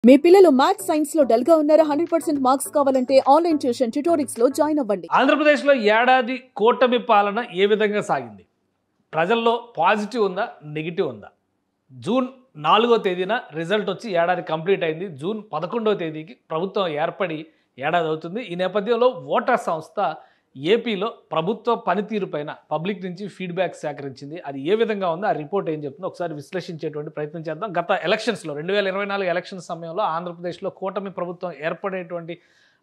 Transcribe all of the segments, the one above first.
మీ పిల్లలు maths science లో dull గా ఉన్నారా? 100% మార్క్స్ కావాలంటే ఆన్లైన్ ట్యూషన్ ట్యుటోరిక్స్ లో జాయిన్ అవ్వండి. ఆంధ్రప్రదేశ్ లో ఏడాది కూటమి పాలన ఏ విధంగా సాగింది? ప్రజల్లో పాజిటివ్ ఉందా, నెగిటివ్ ఉందా? జూన్ 4వ తేదీన రిజల్ట్ వచ్చి ఏడాది కంప్లీట్ అయింది. జూన్ 11వ తేదీకి ప్రభుత్వం ఏర్పడి ఏడాది అవుతుంది. ఈ నేపథ్యంలో ఓటర్ సంస్థ ఏపీలో ప్రభుత్వ పనితీరు పైన పబ్లిక్ నుంచి ఫీడ్బ్యాక్ సేకరించింది. అది ఏ విధంగా ఉందో ఆ రిపోర్ట్ ఏం చెప్తుందో ఒకసారి విశ్లేషించేటువంటి ప్రయత్నం చేద్దాం. గత ఎలక్షన్స్లో 2024 ఎలక్షన్ సమయంలో ఆంధ్రప్రదేశ్లో కూటమి ప్రభుత్వం ఏర్పడేటువంటి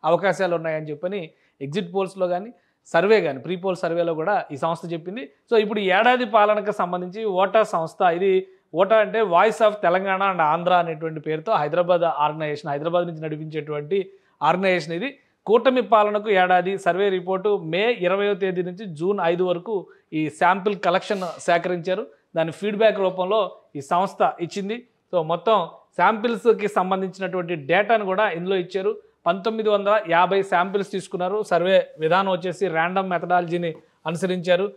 అవకాశాలు ఉన్నాయని చెప్పని ఎగ్జిట్ పోల్స్లో కానీ సర్వే కానీ ప్రీ పోల్ సర్వేలో కూడా ఈ సంస్థ చెప్పింది. సో ఇప్పుడు ఏడాది పాలనకు సంబంధించి ఓటా సంస్థ, ఇది ఓటా అంటే voice of Telangana and Andhra అనేటువంటి పేరుతో హైదరాబాద్ ఆర్గనైజేషన్, హైదరాబాద్ నుంచి నడిపించేటువంటి ఆర్గనైజేషన్ ఇది. కూటమి పాలనకు ఏడాది సర్వే రిపోర్టు మే 20వ తేదీ నుంచి జూన్ 5 వరకు ఈ శాంపిల్ కలెక్షన్ సేకరించారు. దాని ఫీడ్బ్యాక్ రూపంలో ఈ సంస్థ ఇచ్చింది. సో మొత్తం శాంపిల్స్కి సంబంధించినటువంటి డేటాను కూడా ఇందులో ఇచ్చారు. 1950 శాంపిల్స్ తీసుకున్నారు. సర్వే విధానం వచ్చేసి ర్యాండమ్ మెథడాలజీని అనుసరించారు.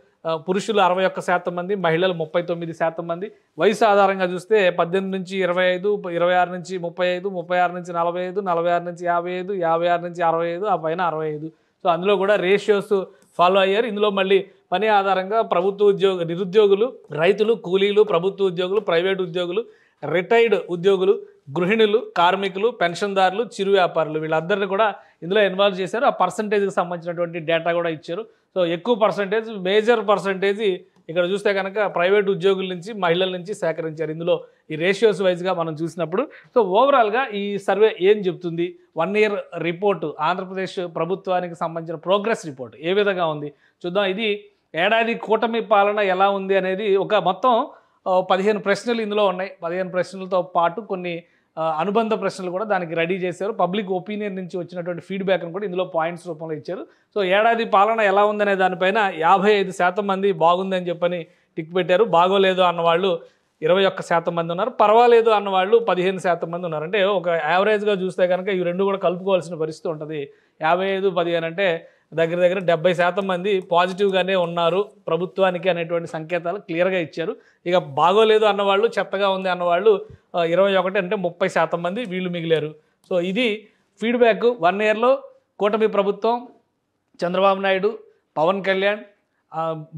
పురుషులు 61% మంది, మహిళలు 39% మంది. వయసు ఆధారంగా చూస్తే 18 నుంచి 25, 26 నుంచి 35, 36 నుంచి 45, 46 నుంచి 55, 56 నుంచి 65, ఆ పైన 65. సో అందులో కూడా రేషియోస్ ఫాలో అయ్యారు. ఇందులో మళ్ళీ పని ఆధారంగా ప్రభుత్వ నిరుద్యోగులు, రైతులు, కూలీలు, ప్రభుత్వ ఉద్యోగులు, ప్రైవేట్ ఉద్యోగులు, రిటైర్డ్ ఉద్యోగులు, గృహిణులు, కార్మికులు, పెన్షన్దారులు, చిరు వ్యాపారులు, వీళ్ళందరినీ కూడా ఇందులో ఇన్వాల్వ్ చేశారు. ఆ పర్సంటేజ్కి సంబంధించినటువంటి డేటా కూడా ఇచ్చారు. సో ఎక్కువ పర్సంటేజ్, మేజర్ పర్సంటేజ్ ఇక్కడ చూస్తే కనుక ప్రైవేట్ ఉద్యోగుల నుంచి, మహిళల నుంచి సేకరించారు. ఇందులో ఈ రేషియోస్ వైజ్గా మనం చూసినప్పుడు సో ఓవరాల్గా ఈ సర్వే ఏం చెప్తుంది? 1 ఇయర్ రిపోర్టు, ఆంధ్రప్రదేశ్ ప్రభుత్వానికి సంబంధించిన ప్రోగ్రెస్ రిపోర్ట్ ఏ విధంగా ఉంది చూద్దాం. ఇది ఏడాది కూటమి పాలన ఎలా ఉంది అనేది ఒక మొత్తం 15 ప్రశ్నలు ఇందులో ఉన్నాయి. 15 ప్రశ్నలతో పాటు కొన్ని అనుబంధ ప్రశ్నలు కూడా దానికి రెడీ చేశారు. పబ్లిక్ ఒపీనియన్ నుంచి వచ్చినటువంటి ఫీడ్బ్యాక్ను కూడా ఇందులో పాయింట్స్ రూపంలో ఇచ్చారు. సో ఏడాది పాలన ఎలా ఉందనే దానిపైన 55% మంది బాగుందని చెప్పని టిక్ పెట్టారు. బాగోలేదు అన్నవాళ్ళు 21% మంది ఉన్నారు. పర్వాలేదు అన్నవాళ్ళు 15% మంది ఉన్నారు. అంటే ఒక యావరేజ్గా చూస్తే కనుక ఇవి రెండు కూడా కలుపుకోవాల్సిన పరిస్థితి ఉంటుంది. 55, 15 అంటే దగ్గర 70% మంది పాజిటివ్గానే ఉన్నారు ప్రభుత్వానికి అనేటువంటి సంకేతాలు క్లియర్గా ఇచ్చారు. ఇక బాగోలేదు అన్నవాళ్ళు, చెత్తగా ఉంది అన్నవాళ్ళు 21 అంటే 30% మంది వీళ్ళు మిగిలారు. సో ఇది ఫీడ్బ్యాక్. 1 ఇయర్లో కూటమి ప్రభుత్వం, చంద్రబాబు నాయుడు, పవన్ కళ్యాణ్,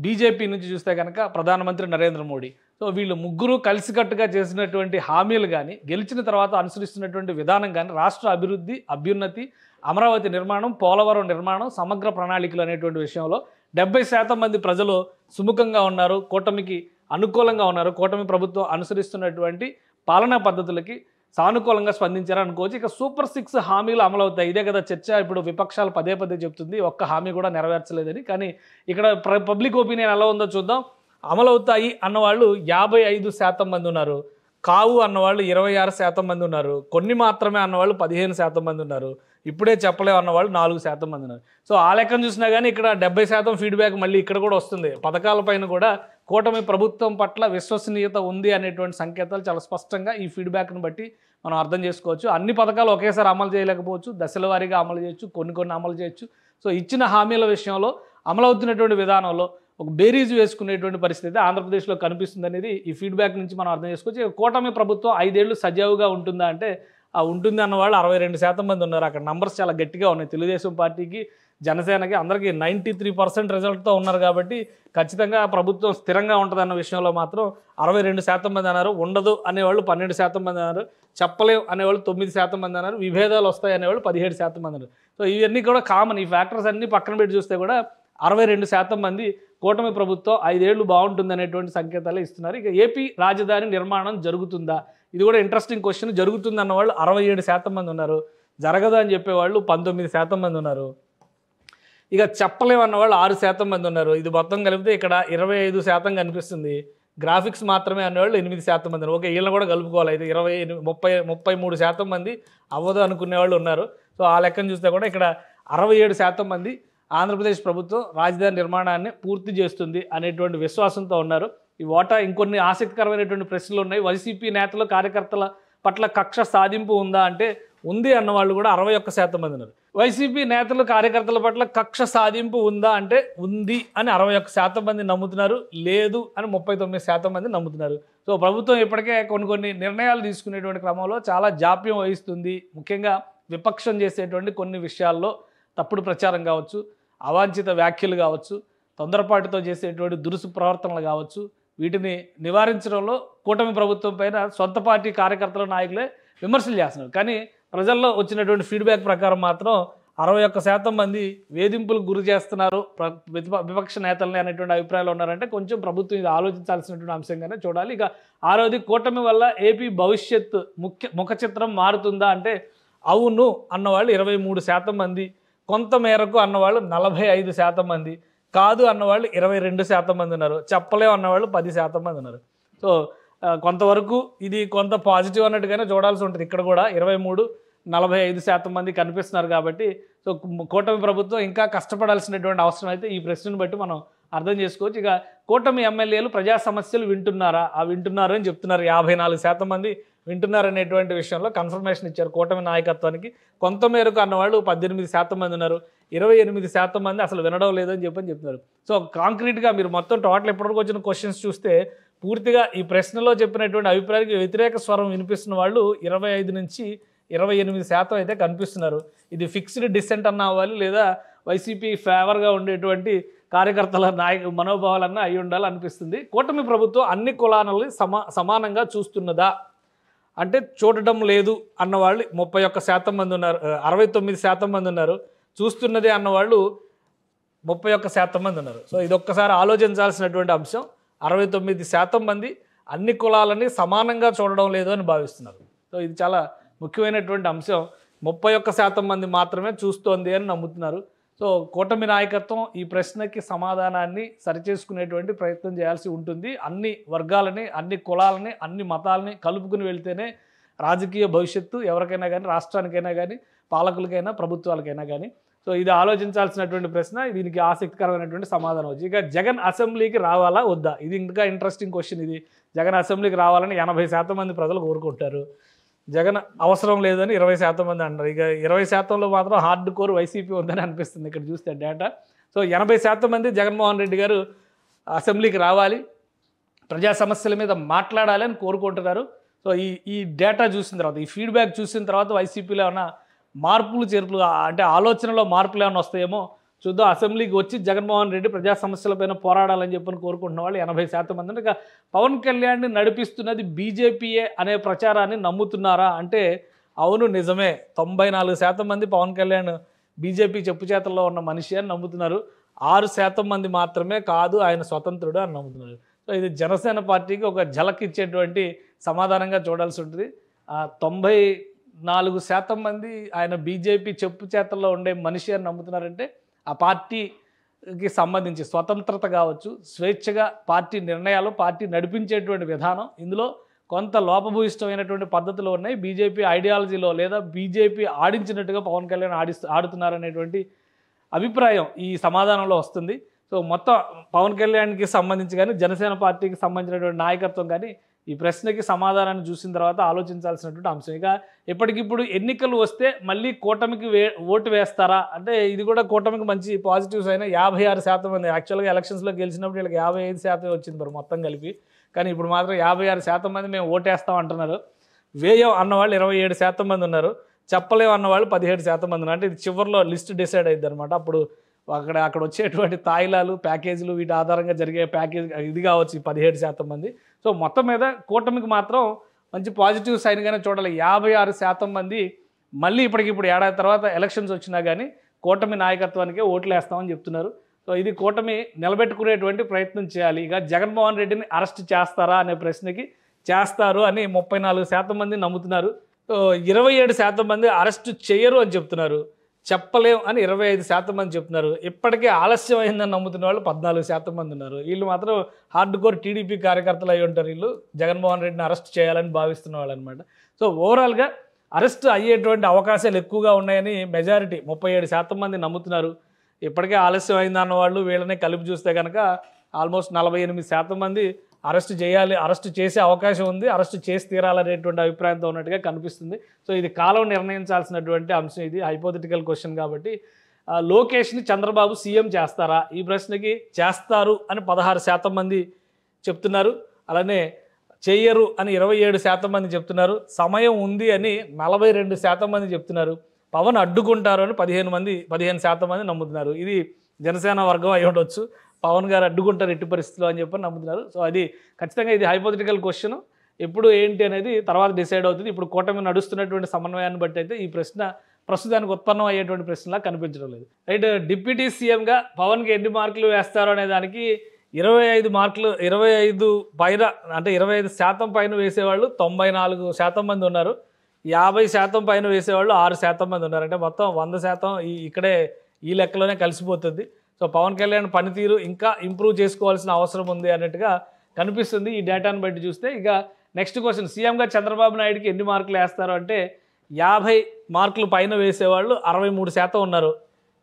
బీజేపీ నుంచి చూస్తే కనుక ప్రధానమంత్రి నరేంద్ర మోడీ. సో వీళ్ళు ముగ్గురు కలిసికట్టుగా చేసినటువంటి హామీలు కానీ, గెలిచిన తర్వాత అనుసరిస్తున్నటువంటి విధానం కానీ, రాష్ట్ర అభివృద్ధి, అభ్యున్నతి, అమరావతి నిర్మాణం, పోలవరం నిర్మాణం, సమగ్ర ప్రణాళికలు అనేటువంటి విషయంలో 70% మంది ప్రజలు సుముఖంగా ఉన్నారు, కూటమికి అనుకూలంగా ఉన్నారు. కూటమి ప్రభుత్వం అనుసరిస్తున్నటువంటి పాలనా పద్ధతులకి సానుకూలంగా స్పందించారని అనుకోవచ్చు. ఇక సూపర్ 6 హామీలు అమలవుతాయి. ఇదే కదా చర్చ. ఇప్పుడు విపక్షాలు పదే చెప్తుంది ఒక్క హామీ కూడా నెరవేర్చలేదని. కానీ ఇక్కడ పబ్లిక్ ఒపీనియన్ ఎలా ఉందో చూద్దాం. అమలవుతాయి అన్నవాళ్ళు 55% మంది ఉన్నారు. కావు అన్నవాళ్ళు 26% మంది ఉన్నారు. కొన్ని మాత్రమే అన్నవాళ్ళు 15% మంది ఉన్నారు. ఇప్పుడే చెప్పలేవు అన్నవాళ్ళు 4% మంది ఉన్నారు. సో ఆ లెక్కను చూసినా కానీ ఇక్కడ 70% ఫీడ్బ్యాక్ మళ్ళీ ఇక్కడ కూడా వస్తుంది. పథకాలపైన కూడా కూటమి ప్రభుత్వం పట్ల విశ్వసనీయత ఉంది అనేటువంటి సంకేతాలు చాలా స్పష్టంగా ఈ ఫీడ్బ్యాక్ను బట్టి మనం అర్థం చేసుకోవచ్చు. అన్ని పథకాలు ఒకేసారి అమలు చేయలేకపోవచ్చు, దశల వారీగా అమలు చేయొచ్చు, కొన్ని అమలు చేయొచ్చు. సో ఇచ్చిన హామీల విషయంలో అమలవుతున్నటువంటి విధానంలో ఒక బేరీజు వేసుకునేటువంటి పరిస్థితి ఆంధ్రప్రదేశ్లో కనిపిస్తుంది అనేది ఈ ఫీడ్బ్యాక్ నుంచి మనం అర్థం చేసుకోవచ్చు. కూటమి ప్రభుత్వం 5 ఏళ్ళు సజావుగా ఉంటుందా అంటే ఉంటుంది అన్నవాళ్ళు 62% మంది ఉన్నారు. అక్కడ నంబర్స్ చాలా గట్టిగా ఉన్నాయి. తెలుగుదేశం పార్టీకి, జనసేనకి అందరికీ 93% రిజల్ట్తో ఉన్నారు. కాబట్టి ఖచ్చితంగా ప్రభుత్వం స్థిరంగా ఉంటుందన్న విషయంలో మాత్రం 62% మంది అన్నారు. ఉండదు అనేవాళ్ళు 12% మంది అన్నారు. చెప్పలేం అనేవాళ్ళు 9% మంది అన్నారు. విభేదాలు వస్తాయి అనేవాళ్ళు 17% మంది అన్నారు. సో ఇవన్నీ కూడా కామన్. ఈ ఫ్యాక్టర్స్ అన్నీ పక్కన పెట్టి చూస్తే కూడా 62% మంది కూటమి ప్రభుత్వం 5 ఏళ్ళు బాగుంటుంది అనేటువంటి సంకేతాలు ఇస్తున్నారు. ఇక ఏపీ రాజధాని నిర్మాణం జరుగుతుందా? ఇది కూడా ఇంట్రెస్టింగ్ క్వశ్చన్. జరుగుతుంది అన్నవాళ్ళు 67% మంది ఉన్నారు. జరగదు అని చెప్పేవాళ్ళు 19% మంది ఉన్నారు. ఇక చెప్పలేమన్న వాళ్ళు 6% మంది ఉన్నారు. ఇది మొత్తం కలిపితే ఇక్కడ 25% కనిపిస్తుంది. గ్రాఫిక్స్ మాత్రమే అనేవాళ్ళు 8% మంది ఉన్నారు. ఓకే, వీళ్ళని కూడా కలుపుకోవాలి. ఇది 33% మంది అవ్వదు అనుకునే వాళ్ళు ఉన్నారు. సో ఆ లెక్కను చూస్తే కూడా ఇక్కడ 67% మంది ఆంధ్రప్రదేశ్ ప్రభుత్వం రాజధాని నిర్మాణాన్ని పూర్తి చేస్తుంది అనేటువంటి విశ్వాసంతో ఉన్నారు. ఈ ఓటా ఇంకొన్ని ఆసక్తికరమైనటువంటి ప్రశ్నలు ఉన్నాయి. వైసీపీ నేతలు, కార్యకర్తల పట్ల కక్ష సాధింపు ఉందా అంటే ఉంది అన్నవాళ్ళు కూడా 61% మంది ఉన్నారు. వైసీపీ నేతలు, కార్యకర్తల పట్ల కక్ష సాధింపు ఉందా అంటే ఉంది అని 61% మంది నమ్ముతున్నారు. లేదు అని 39% మంది నమ్ముతున్నారు. సో ప్రభుత్వం ఇప్పటికే కొన్ని నిర్ణయాలు తీసుకునేటువంటి క్రమంలో చాలా జాప్యం వహిస్తుంది. ముఖ్యంగా విపక్షం చేసేటువంటి కొన్ని విషయాల్లో తప్పుడు ప్రచారం కావచ్చు, అవాంఛిత వ్యాఖ్యలు కావచ్చు, తొందరపాటుతో చేసేటువంటి దురుసు ప్రవర్తనలు కావచ్చు, వీటిని నివారించడంలో కూటమి ప్రభుత్వం పైన సొంత పార్టీ కార్యకర్తల నాయకులే విమర్శలు చేస్తున్నారు. కానీ ప్రజల్లో వచ్చినటువంటి ఫీడ్బ్యాక్ ప్రకారం మాత్రం 61% మంది వేధింపులకు గురి చేస్తున్నారు విపక్ష నేతల్ని అనేటువంటి అభిప్రాయాలు ఉన్నారంటే కొంచెం ప్రభుత్వం ఇది ఆలోచించాల్సినటువంటి అంశంగానే చూడాలి. ఇక ఆరోది కూటమి వల్ల ఏపీ భవిష్యత్ ముఖ చిత్రం మారుతుందా అంటే అవును అన్నవాళ్ళు 23% మంది, కొంత మేరకు అన్నవాళ్ళు 45% మంది, కాదు అన్నవాళ్ళు 22% మంది ఉన్నారు, చెప్పలేము అన్నవాళ్ళు 10% మంది ఉన్నారు. సో కొంతవరకు ఇది కొంత పాజిటివ్ అన్నట్టుగానే చూడాల్సి ఉంటుంది. ఇక్కడ కూడా 23-45% మంది కనిపిస్తున్నారు కాబట్టి సో కూటమి ప్రభుత్వం ఇంకా కష్టపడాల్సినటువంటి అవసరం అయితే ఈ ప్రశ్నను బట్టి మనం అర్థం చేసుకోవచ్చు. ఇక కూటమి ఎమ్మెల్యేలు ప్రజా సమస్యలు వింటున్నారా? వింటున్నారు అని చెప్తున్నారు. 54% మంది వింటున్నారనేటువంటి విషయంలో కన్ఫర్మేషన్ ఇచ్చారు కూటమి నాయకత్వానికి. కొంతమేరకు అన్నవాళ్ళు 18% మంది ఉన్నారు, 28% మంది అసలు వినడం లేదని చెప్తున్నారు. సో కాంక్రీట్గా మీరు మొత్తం టోటల్ ఇప్పటివరకు వచ్చిన క్వశ్చన్స్ చూస్తే పూర్తిగా ఈ ప్రశ్నలో చెప్పినటువంటి అభిప్రాయానికి వ్యతిరేక స్వరం వినిపిస్తున్న వాళ్ళు 25-28% అయితే కనిపిస్తున్నారు. ఇది ఫిక్స్డ్ డిసెంట్ అన్న అవ్వాలి, లేదా వైసీపీ ఫేవర్గా ఉండేటువంటి కార్యకర్తల మనోభావాలన్నా అయి ఉండాలనిపిస్తుంది. కూటమి ప్రభుత్వం అన్ని కులాలని సమానంగా చూస్తున్నదా అంటే చూడటం లేదు అన్నవాళ్ళు 31% మంది ఉన్నారు, 69% మంది ఉన్నారు. చూస్తున్నదే అన్నవాళ్ళు 31% మంది ఉన్నారు. సో ఇది ఒక్కసారి ఆలోచించాల్సినటువంటి అంశం. 69% మంది అన్ని కులాలని సమానంగా చూడడం లేదు అని భావిస్తున్నారు. సో ఇది చాలా ముఖ్యమైనటువంటి అంశం. 31% మంది మాత్రమే చూస్తోంది అని నమ్ముతున్నారు. సో కూటమి నాయకత్వం ఈ ప్రశ్నకి సమాధానాన్ని సరిచేసుకునేటువంటి ప్రయత్నం చేయాల్సి ఉంటుంది. అన్ని వర్గాలని, అన్ని కులాలని, అన్ని మతాలని కలుపుకుని వెళ్తేనే రాజకీయ భవిష్యత్తు ఎవరికైనా కానీ, రాష్ట్రానికైనా కానీ, పాలకులకైనా, ప్రభుత్వాలకైనా కానీ. సో ఇది ఆలోచించాల్సినటువంటి ప్రశ్న. దీనికి ఆసక్తికరమైనటువంటి సమాధానం వచ్చి ఇక జగన్ అసెంబ్లీకి రావాలా వద్దా? ఇది ఇంకా ఇంట్రెస్టింగ్ క్వశ్చన్. ఇది జగన్ అసెంబ్లీకి రావాలని 80% మంది ప్రజలు కోరుకుంటారు. జగన్ అవసరం లేదని 20% మంది అంటారు. ఇక 20%లో మాత్రం హార్డ్ కోర్ వైసీపీ ఉందని అనిపిస్తుంది ఇక్కడ చూస్తే డేటా. సో 80% మంది జగన్మోహన్ రెడ్డి గారు అసెంబ్లీకి రావాలి, ప్రజా సమస్యల మీద మాట్లాడాలి అని కోరుకుంటున్నారు. సో ఈ డేటా చూసిన తర్వాత, ఈ ఫీడ్బ్యాక్ చూసిన తర్వాత వైసీపీలో ఏమైనా మార్పులు చేర్పులు అంటే ఆలోచనలో మార్పులు ఏమైనా వస్తాయేమో చూద్దాం. అసెంబ్లీకి వచ్చి జగన్మోహన్ రెడ్డి ప్రజా సమస్యలపైన పోరాడాలని చెప్పని కోరుకుంటున్న వాళ్ళు 80% మంది. ఇక పవన్ కళ్యాణ్ని నడిపిస్తున్నది బీజేపీయే అనే ప్రచారాన్ని నమ్ముతున్నారా అంటే అవును నిజమే. 94% మంది పవన్ కళ్యాణ్ బీజేపీ చెప్పు చేతల్లో ఉన్న మనిషి అని నమ్ముతున్నారు. 6% మంది మాత్రమే కాదు ఆయన స్వతంత్రుడు అని నమ్ముతున్నారు. సో ఇది జనసేన పార్టీకి ఒక ఝలక్ ఇచ్చేటువంటి సమాధానంగా చూడాల్సి ఉంటుంది. 94% మంది ఆయన బీజేపీ చెప్పు చేతల్లో ఉండే మనిషి అని నమ్ముతున్నారంటే ఆ పార్టీకి సంబంధించి స్వతంత్రత కావచ్చు, స్వేచ్ఛగా పార్టీ నిర్ణయాలు, పార్టీ నడిపించేటువంటి విధానం, ఇందులో కొంత లోపభూయిష్టమైనటువంటి పద్ధతులు ఉన్నాయి. బీజేపీ ఐడియాలజీలో లేదా బీజేపీ ఆడించినట్టుగా పవన్ కళ్యాణ్ ఆడుతున్నారనేటువంటి అభిప్రాయం ఈ సమాధానంలో వస్తుంది. సో మొత్తం పవన్ కళ్యాణ్కి సంబంధించి కానీ, జనసేన పార్టీకి సంబంధించినటువంటి నాయకత్వం కానీ ఈ ప్రశ్నకి సమాధానాన్ని చూసిన తర్వాత ఆలోచించాల్సినటువంటి అంశం. ఇక ఎప్పటికిప్పుడు ఎన్నికలు వస్తే మళ్ళీ కూటమికి ఓటు వేస్తారా అంటే ఇది కూడా కూటమికి మంచి పాజిటివ్స్ అయినా. 56% మంది యాక్చువల్గా ఎలక్షన్స్లో గెలిచినప్పుడు వీళ్ళకి 55% వచ్చింది మరి మొత్తం కలిపి. కానీ ఇప్పుడు మాత్రం 56% మంది మేము ఓటేస్తాం అంటున్నారు. వేయం అన్నవాళ్ళు 27% మంది ఉన్నారు, చెప్పలేము అన్నవాళ్ళు 17% మంది ఉన్నారు. అంటే ఇది చివరిలో లిస్ట్ డిసైడ్ అయ్యింది అనమాట. అప్పుడు అక్కడ వచ్చేటువంటి తాయిలాలు, ప్యాకేజీలు, వీటి ఆధారంగా జరిగే ప్యాకేజ్ ఇది కావచ్చు 17% మంది. సో మొత్తం మీద కూటమికి మాత్రం మంచి పాజిటివ్ సైన్గానే చూడాలి. 56% మంది మళ్ళీ ఇప్పటికిప్పుడు ఏడాది తర్వాత ఎలక్షన్స్ వచ్చినా కానీ కూటమి నాయకత్వానికే ఓట్లు వేస్తామని చెప్తున్నారు. సో ఇది కూటమి నిలబెట్టుకునేటువంటి ప్రయత్నం చేయాలి. ఇక జగన్మోహన్ రెడ్డిని అరెస్ట్ చేస్తారా అనే ప్రశ్నకి చేస్తారు అని 34% మంది నమ్ముతున్నారు. సో 27% మంది అరెస్ట్ చేయరు అని చెప్తున్నారు. చెప్పలేం అని 25% మంది చెప్తున్నారు. ఇప్పటికే ఆలస్యం అయిందని నమ్ముతున్న వాళ్ళు 14% మంది ఉన్నారు. వీళ్ళు మాత్రం హార్డ్ కోర్ టీడీపీ కార్యకర్తలు అయి ఉంటారు. వీళ్ళు జగన్మోహన్ రెడ్డిని అరెస్ట్ చేయాలని భావిస్తున్న వాళ్ళు అనమాట. సో ఓవరాల్గా అరెస్ట్ అయ్యేటువంటి అవకాశాలు ఎక్కువగా ఉన్నాయని మెజారిటీ 37% మంది నమ్ముతున్నారు. ఇప్పటికే ఆలస్యం అయిందన్న వాళ్ళు వీళ్ళని కలిపి చూస్తే కనుక ఆల్మోస్ట్ 48% మంది అరెస్ట్ చేయాలి, అరెస్ట్ చేసే అవకాశం ఉంది, అరెస్ట్ చేసి తీరాలనేటువంటి అభిప్రాయంతో ఉన్నట్టుగా కనిపిస్తుంది. సో ఇది కాలం నిర్ణయించాల్సినటువంటి అంశం. ఇది హైపోథెటికల్ క్వశ్చన్ కాబట్టి లోకేష్ని చంద్రబాబు సీఎం చేస్తారా? ఈ ప్రశ్నకి చేస్తారు అని 16% మంది చెప్తున్నారు. అలానే చెయ్యరు అని 27% మంది చెప్తున్నారు. సమయం ఉంది అని 42% మంది చెప్తున్నారు. పవన్ అడ్డుకుంటారు అని 15% మంది నమ్ముతున్నారు. ఇది జనసేన వర్గం అయి ఉండొచ్చు. పవన్ గారు అడ్డుకుంటారు ఎట్టి పరిస్థితుల్లో అని చెప్పి నమ్ముతున్నారు. సో అది ఖచ్చితంగా ఇది హైపోథెటికల్ క్వశ్చన్. ఎప్పుడు ఏంటి అనేది తర్వాత డిసైడ్ అవుతుంది. ఇప్పుడు కూటమి నడుస్తున్నటువంటి సమన్వయాన్ని బట్టి అయితే ఈ ప్రశ్న ప్రస్తుతానికి ఉత్పన్నం అయ్యేటువంటి ప్రశ్నలా కనిపించడం లేదు. రైట్, డిప్యూటీ సీఎంగా పవన్కి ఎన్ని మార్కులు వేస్తారు అనే దానికి 25 మార్కులు 25 పైన అంటే 25% పైన వేసేవాళ్ళు 94% మంది ఉన్నారు. 50% పైన వేసేవాళ్ళు 6% మంది ఉన్నారు. అంటే మొత్తం 100% ఇక్కడే ఈ లెక్కలోనే కలిసిపోతుంది. సో పవన్ కళ్యాణ్ పనితీరు ఇంకా ఇంప్రూవ్ చేసుకోవాల్సిన అవసరం ఉంది అన్నట్టుగా కనిపిస్తుంది ఈ డేటాను బట్టి చూస్తే. ఇక నెక్స్ట్ క్వశ్చన్, సీఎంగా చంద్రబాబు నాయుడుకి ఎన్ని మార్కులు వేస్తారు అంటే 50 మార్కులు పైన వేసేవాళ్ళు 63% ఉన్నారు.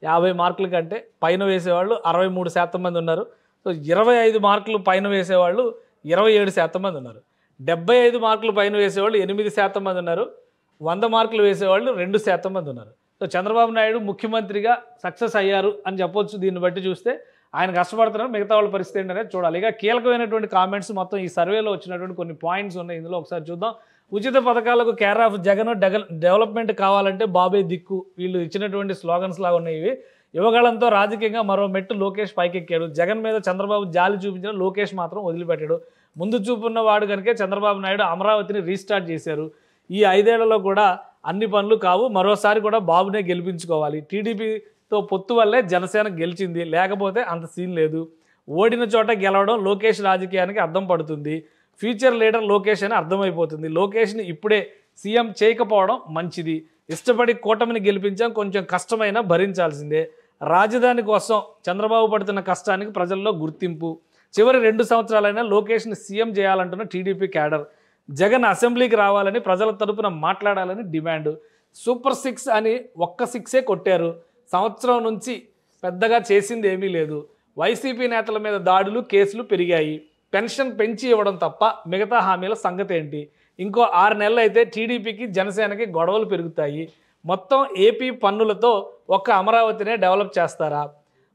50 మార్కుల కంటే పైన వేసేవాళ్ళు 63% మంది ఉన్నారు. సో 25 మార్కులు పైన వేసేవాళ్ళు 27% మంది ఉన్నారు. 75 మార్కులు పైన వేసేవాళ్ళు 8% మంది ఉన్నారు. 100 మార్కులు వేసేవాళ్ళు 2% మంది ఉన్నారు. సో చంద్రబాబు నాయుడు ముఖ్యమంత్రిగా సక్సెస్ అయ్యారు అని చెప్పొచ్చు. దీన్ని బట్టి చూస్తే ఆయన కష్టపడుతున్నారు, మిగతా వాళ్ళ పరిస్థితి ఏంటనేది చూడాలి. ఇక కీలకమైనటువంటి కామెంట్స్ మొత్తం ఈ సర్వేలో వచ్చినటువంటి కొన్ని పాయింట్స్ ఉన్నాయి. ఇందులో ఒకసారి చూద్దాం. ఉచిత పథకాలకు కేర్ ఆఫ్ జగన్ డెవలప్మెంట్ కావాలంటే బాబే దిక్కు, వీళ్ళు ఇచ్చినటువంటి స్లోగన్స్ లాగా ఉన్నాయి ఇవి. యువగళంతో రాజకీయంగా మరో మెట్టు లోకేష్ పైకెక్కాడు. జగన్ మీద చంద్రబాబు జాలి చూపించిన లోకేష్ మాత్రం వదిలిపెట్టాడు. ముందు చూపున్న వాడు కనుక చంద్రబాబు నాయుడు అమరావతిని రీస్టార్ట్ చేశారు. ఈ 5 ఏళ్లలో కూడా అన్ని పనులు కావు, మరోసారి కూడా బాబునే గెలిపించుకోవాలి. టీడీపీతో పొత్తు వల్లే జనసేన గెలిచింది, లేకపోతే అంత సీన్ లేదు. ఓడిన చోట గెలవడం లోకేష్ రాజకీయానికి అర్థం పడుతుంది. ఫ్యూచర్ లీడర్ లోకేష్ అని అర్థమైపోతుంది. లోకేష్ని ఇప్పుడే సీఎం చేయకపోవడం మంచిది. ఇష్టపడి కూటమిని గెలిపించాం, కొంచెం కష్టమైనా భరించాల్సిందే. రాజధాని కోసం చంద్రబాబు పడుతున్న కష్టానికి ప్రజల్లో గుర్తింపు. చివరి 2 సంవత్సరాలైనా లోకేష్ని సీఎం చేయాలంటున్న టీడీపీ క్యాడర్. జగన్ అసెంబ్లీకి రావాలని ప్రజల తరపున మాట్లాడాలని డిమాండ్. సూపర్ 6 అని ఒక్క 6ఏ కొట్టారు. సంవత్సరం నుంచి పెద్దగా చేసింది ఏమీ లేదు. వైసీపీ నేతల మీద దాడులు, కేసులు పెరిగాయి. పెన్షన్ పెంచి ఇవ్వడం తప్ప మిగతా హామీల సంగతి ఏంటి? ఇంకో 6 నెలలు అయితే టీడీపీకి జనసేనకి గొడవలు పెరుగుతాయి. మొత్తం ఏపీ పన్నులతో ఒక్క అమరావతినే డెవలప్ చేస్తారా?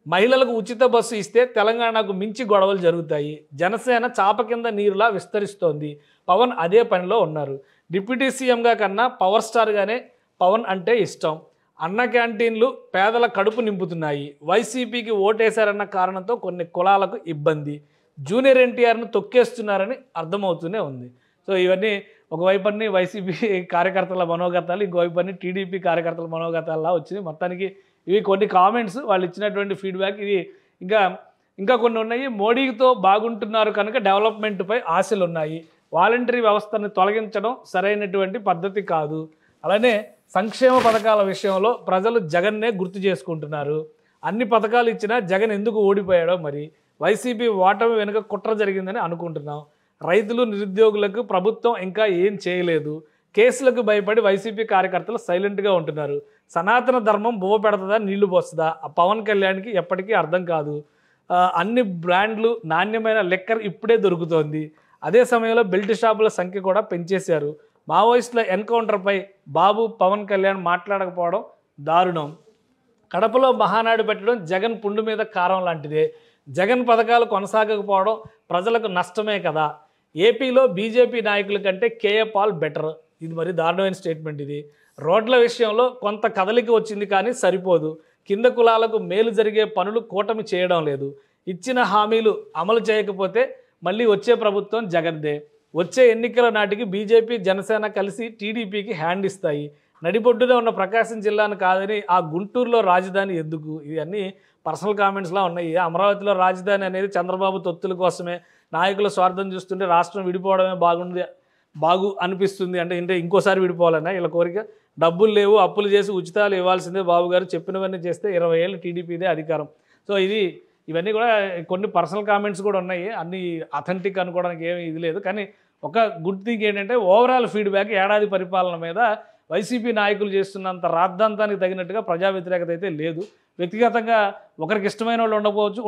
మహిళలకు ఉచిత బస్సు ఇస్తే తెలంగాణకు మించి గొడవలు జరుగుతాయి. జనసేన చాప కింద నీరులా విస్తరిస్తోంది. పవన్ అదే పనిలో ఉన్నారు. డిప్యూటీ సీఎంగా కన్నా పవర్ స్టార్గానే పవన్ అంటే ఇష్టం. అన్న క్యాంటీన్లు పేదల కడుపు నింపుతున్నాయి. వైసీపీకి ఓటేశారన్న కారణంతో కొన్ని కులాలకు ఇబ్బంది. జూనియర్ ఎన్టీఆర్ను తొక్కేస్తున్నారని అర్థమవుతూనే ఉంది. సో ఇవన్నీ ఒకవైపు అన్ని వైసీపీ కార్యకర్తల మనోగతాలు, ఇంకోవైపు అన్ని టీడీపీ కార్యకర్తల మనోగతాల్లా వచ్చింది. మొత్తానికి ఇవి కొన్ని కామెంట్స్, వాళ్ళు ఇచ్చినటువంటి ఫీడ్బ్యాక్. ఇది ఇంకా కొన్ని ఉన్నాయి. మోడీతో బాగుంటున్నారు కనుక డెవలప్మెంట్పై ఆశలు ఉన్నాయి. వాలంటరీ వ్యవస్థను తొలగించడం సరైనటువంటి పద్ధతి కాదు. అలానే సంక్షేమ పథకాల విషయంలో ప్రజలు జగన్నే గుర్తు చేసుకుంటున్నారు. అన్ని పథకాలు ఇచ్చినా జగన్ ఎందుకు ఓడిపోయాడో మరి. వైసీపీ ఓటమి వెనుక కుట్ర జరిగిందని అనుకుంటున్నాం. రైతులు, నిరుద్యోగులకు ప్రభుత్వం ఇంకా ఏం చేయలేదు. కేసులకు భయపడి వైసీపీ కార్యకర్తలు సైలెంట్గా ఉంటున్నారు. సనాతన ధర్మం బువ్వ పెడుతుందా, నీళ్లు పోస్తుందా? ఆ పవన్ కళ్యాణ్కి ఎప్పటికీ అర్థం కాదు. అన్ని బ్రాండ్లు, నాణ్యమైన లెక్కర్ ఇప్పుడే దొరుకుతోంది. అదే సమయంలో బెల్ట్ షాపుల సంఖ్య కూడా పెంచేశారు. మావోయిస్టుల ఎన్కౌంటర్పై బాబు, పవన్ కళ్యాణ్ మాట్లాడకపోవడం దారుణం. కడపలో మహానాడు పెట్టడం జగన్ పుండు మీద కారం లాంటిదే. జగన్ పథకాలు కొనసాగకపోవడం ప్రజలకు నష్టమే కదా. ఏపీలో బీజేపీ నాయకుల కంటే కేఏ పాల్ బెటర్. ఇది మరి దారుణమైన స్టేట్మెంట్ ఇది. రోడ్ల విషయంలో కొంత కదలిక వచ్చింది కానీ సరిపోదు. కింద కులాలకు మేలు జరిగే పనులు కూటమి చేయడం లేదు. ఇచ్చిన హామీలు అమలు చేయకపోతే మళ్ళీ వచ్చే ప్రభుత్వం జగన్దే. వచ్చే ఎన్నికల నాటికి బీజేపీ, జనసేన కలిసి టీడీపీకి హ్యాండ్ ఇస్తాయి. నడిబొడ్డున ఉన్న ప్రకాశం జిల్లాను కాదని ఆ గుంటూరులో రాజధాని ఎందుకు? ఇవన్నీ పర్సనల్ కామెంట్స్లా ఉన్నాయి. అమరావతిలో రాజధాని అనేది చంద్రబాబు తొత్తుల కోసమే. నాయకుల స్వార్థం చూస్తుంటే రాష్ట్రం విడిపోవడమే బాగు అనిపిస్తుంది. అంటే ఇంకోసారి విడిపోవాలన్నా వీళ్ళ కోరిక. డబ్బులు లేవు, అప్పులు చేసి ఉచితాలు ఇవ్వాల్సిందే బాబు గారు, చెప్పినవన్నీ చేస్తే 20 ఏళ్ళు టీడీపీదే అధికారం. సో ఇవన్నీ కూడా కొన్ని పర్సనల్ కామెంట్స్ కూడా ఉన్నాయి. అన్నీ అథెంటిక్ అనుకోవడానికి ఏమీ ఇది లేదు. కానీ ఒక గుడ్ థింగ్ ఏంటంటే ఓవరాల్ ఫీడ్బ్యాక్ ఏడాది పరిపాలన మీద వైసీపీ నాయకులు చేస్తున్నంత రాద్ధాంతానికి తగినట్టుగా ప్రజా వ్యతిరేకత అయితే లేదు. వ్యక్తిగతంగా ఒకరికి ఇష్టమైన వాళ్ళు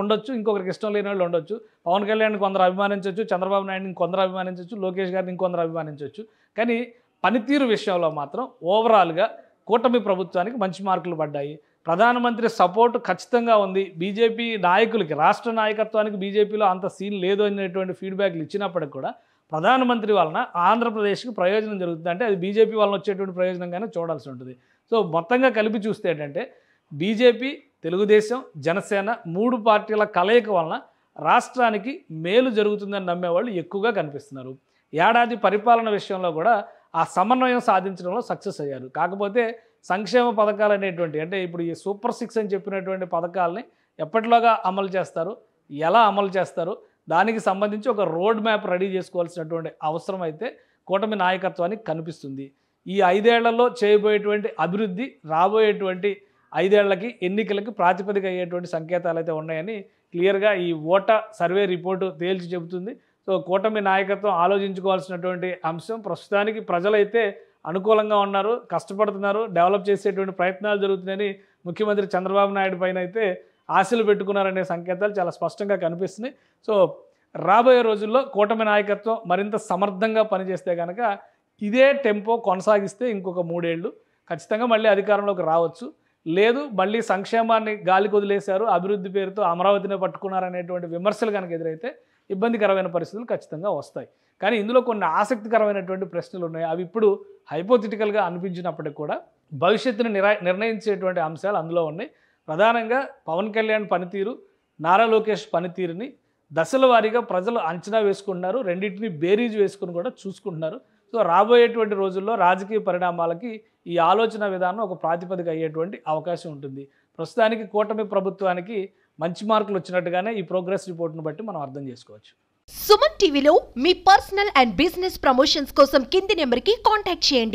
ఉండొచ్చు, ఇంకొకరికి ఇష్టం లేని వాళ్ళు ఉండొచ్చు. పవన్ కళ్యాణ్ని కొందరు అభిమానించవచ్చు, చంద్రబాబు నాయుడుని ఇంకొందరు అభిమానించవచ్చు, లోకేష్ గారిని ఇంకొందరు అభిమానించవచ్చు. కానీ పనితీరు విషయంలో మాత్రం ఓవరాల్గా కూటమి ప్రభుత్వానికి మంచి మార్కులు పడ్డాయి. ప్రధానమంత్రి సపోర్టు ఖచ్చితంగా ఉంది. బీజేపీ నాయకులకి, రాష్ట్ర నాయకత్వానికి బీజేపీలో అంత సీన్ లేదు అనేటువంటి ఫీడ్బ్యాక్లు ఇచ్చినప్పటికి కూడా ప్రధానమంత్రి వలన ఆంధ్రప్రదేశ్కి ప్రయోజనం జరుగుతుంది అంటే అది బీజేపీ వలన వచ్చేటువంటి ప్రయోజనంగానే చూడాల్సి ఉంటుంది. సో మొత్తంగా కలిపి చూస్తే ఏంటంటే బీజేపీ, తెలుగుదేశం, జనసేన 3 పార్టీల కలయిక వలన రాష్ట్రానికి మేలు జరుగుతుందని నమ్మేవాళ్ళు ఎక్కువగా కనిపిస్తున్నారు. ఏడాది పరిపాలన విషయంలో కూడా ఆ సమన్వయం సాధించడంలో సక్సెస్ అయ్యారు. కాకపోతే సంక్షేమ పథకాలు అనేటువంటి అంటే ఇప్పుడు ఈ సూపర్ 6 అని చెప్పినటువంటి పథకాలని ఎప్పటిలోగా అమలు చేస్తారు, ఎలా అమలు చేస్తారు, దానికి సంబంధించి ఒక రోడ్ మ్యాప్ రెడీ చేసుకోవాల్సినటువంటి అవసరం అయితే కూటమి నాయకత్వానికి కనిపిస్తుంది. ఈ 5 ఏళ్లలో చేయబోయేటువంటి అభివృద్ధి రాబోయేటువంటి 5 ఏళ్లకి ఎన్నికలకి ప్రాతిపదిక అయ్యేటువంటి సంకేతాలు అయితే ఉన్నాయని క్లియర్గా ఈ ఓటా సర్వే రిపోర్టు తేల్చి చెబుతుంది. సో కూటమి నాయకత్వం ఆలోచించుకోవాల్సినటువంటి అంశం ప్రస్తుతానికి ప్రజలైతే అనుకూలంగా ఉన్నారు, కష్టపడుతున్నారు, డెవలప్ చేసేటువంటి ప్రయత్నాలు జరుగుతున్నాయని ముఖ్యమంత్రి చంద్రబాబు నాయుడు పైన అయితే ఆశలు పెట్టుకున్నారనే సంకేతాలు చాలా స్పష్టంగా కనిపిస్తున్నాయి. సో రాబోయే రోజుల్లో కూటమి నాయకత్వం మరింత సమర్థంగా పనిచేస్తే కనుక ఇదే టెంపో కొనసాగిస్తే ఇంకొక 3 ఏళ్ళు ఖచ్చితంగా మళ్ళీ అధికారంలోకి రావచ్చు. లేదు మళ్ళీ సంక్షేమాన్ని గాలికి వదిలేశారు, అభివృద్ధి పేరుతో అమరావతిని పట్టుకున్నారనేటువంటి విమర్శలు కనుక ఎదురైతే ఇబ్బందికరమైన పరిస్థితులు ఖచ్చితంగా వస్తాయి. కానీ ఇందులో కొన్ని ఆసక్తికరమైనటువంటి ప్రశ్నలు ఉన్నాయి. అవి ఇప్పుడు హైపోథెటికల్గా అనిపించినప్పటికీ కూడా భవిష్యత్తును నిర్ణయించేటువంటి అంశాలు అందులో ఉన్నాయి. ప్రధానంగా పవన్ కళ్యాణ్ పనితీరు, నారా లోకేష్ పనితీరుని దశల వారీగా ప్రజలు అంచనా వేసుకుంటున్నారు, రెండింటిని బేరీజు వేసుకుని కూడా చూసుకుంటున్నారు. సో రాబోయేటువంటి రోజుల్లో రాజకీయ పరిణామాలకి ఈ ఆలోచన విధానం ఒక ప్రాతిపదిక అయ్యేటువంటి అవకాశం ఉంటుంది. ప్రస్తుతానికి కూటమి ప్రభుత్వానికి మంచి మార్కులు వచ్చినట్టుగానే ఈ ప్రోగ్రెస్ రిపోర్ట్ను బట్టి మనం అర్థం చేసుకోవచ్చు. సుమన్ టీవీలో మీ పర్సనల్ అండ్ బిజినెస్ ప్రమోషన్స్ కోసం కింది నెంబర్కి కాంటాక్ట్ చేయండి.